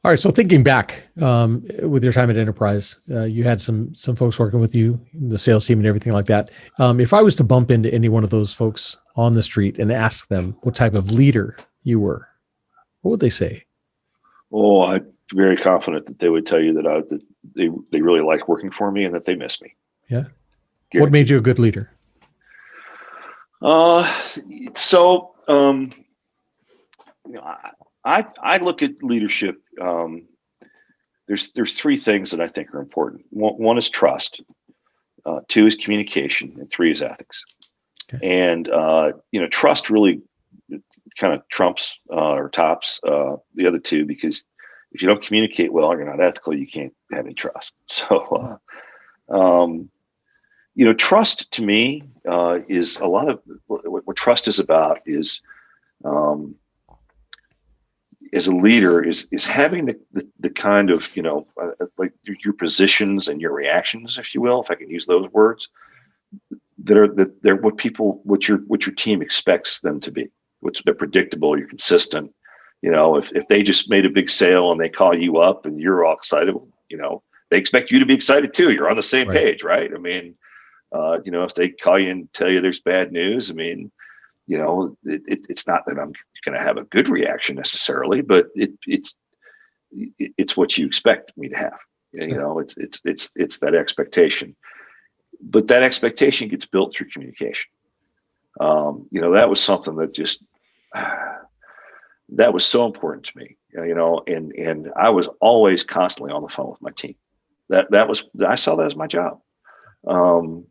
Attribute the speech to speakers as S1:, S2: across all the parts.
S1: All right. So thinking back, with your time at Enterprise, you had some folks working with you, the sales team and everything like that. If I was to bump into any one of those folks on the street and ask them what type of leader you were, what would they say?
S2: Oh, I'm very confident that they would tell you that they really like working for me and that they miss me.
S1: Yeah. What made
S2: Guaranteed.
S1: you a good leader?
S2: Uh, so you know, I look at leadership. There's three things that I think are important. One is trust. Two is communication, and three is ethics.
S1: Okay.
S2: And trust really kind of trumps or tops the other two, because if you don't communicate well, you're not ethical. You can't have any trust. So, trust to me is a lot of what trust is about. Is as a leader is having the kind of like your positions and your reactions, if you will, if I can use those words, they're what your team expects them to be. They're predictable, you're consistent. If they just made a big sale and they call you up and you're all excited, they expect you to be excited too. You're on the same
S1: Right.
S2: page, right? I mean, if they call you and tell you there's bad news, I mean, it's not that I'm going to have a good reaction necessarily, but it's what you expect me to have.
S1: Sure.
S2: It's that expectation, but that expectation gets built through communication. That was something that just that was so important to me. And I was always constantly on the phone with my team. I saw that as my job. Um,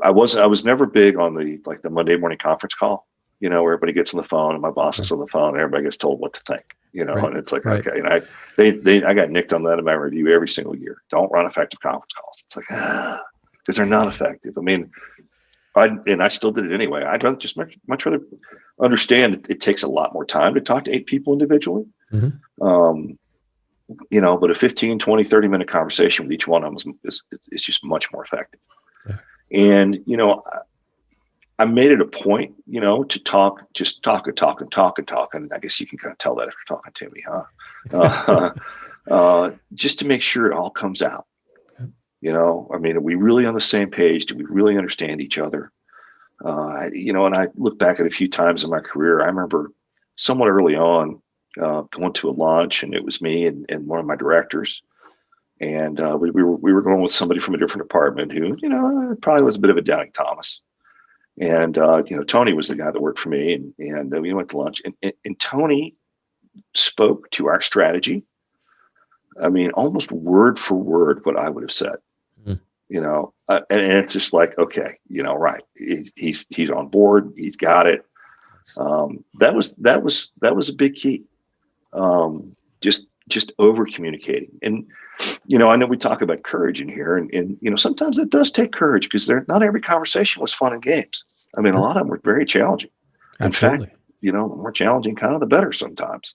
S2: I was never big on the Monday morning conference call, where everybody gets on the phone and my boss is
S1: Right.
S2: on the phone and everybody gets told what to think,
S1: Right.
S2: and it's like,
S1: Right.
S2: okay. And I got nicked on that in my review every single year. Don't run effective conference calls. It's like, because they're not effective. I mean, I still did it anyway. I'd rather just much rather understand it takes a lot more time to talk to 8 people individually.
S1: Mm-hmm.
S2: But a 15, 20, 30-minute conversation with each one of them is just much more effective.
S1: Yeah.
S2: And, I made it a point, to just talk and talk and talk and talk. And I guess you can kind of tell that after talking to me, huh? Just to make sure it all comes out. I mean, are we really on the same page? Do we really understand each other? And I look back at a few times in my career. I remember somewhat early on going to a lunch, and it was me and one of my directors. And we were going with somebody from a different department who, probably was a bit of a doubting Thomas. And, Tony was the guy that worked for me, and we went to lunch, and Tony spoke to our strategy. I mean, almost word for word what I would have said. And it's just like, okay, right. He's on board. He's got it. That was a big key. Just over communicating. And, I know we talk about courage in here, and sometimes it does take courage, because not every conversation was fun and games. I mean, a
S1: Sure.
S2: lot of them were very challenging. In fact,
S1: Absolutely.
S2: the more challenging kind of the better sometimes.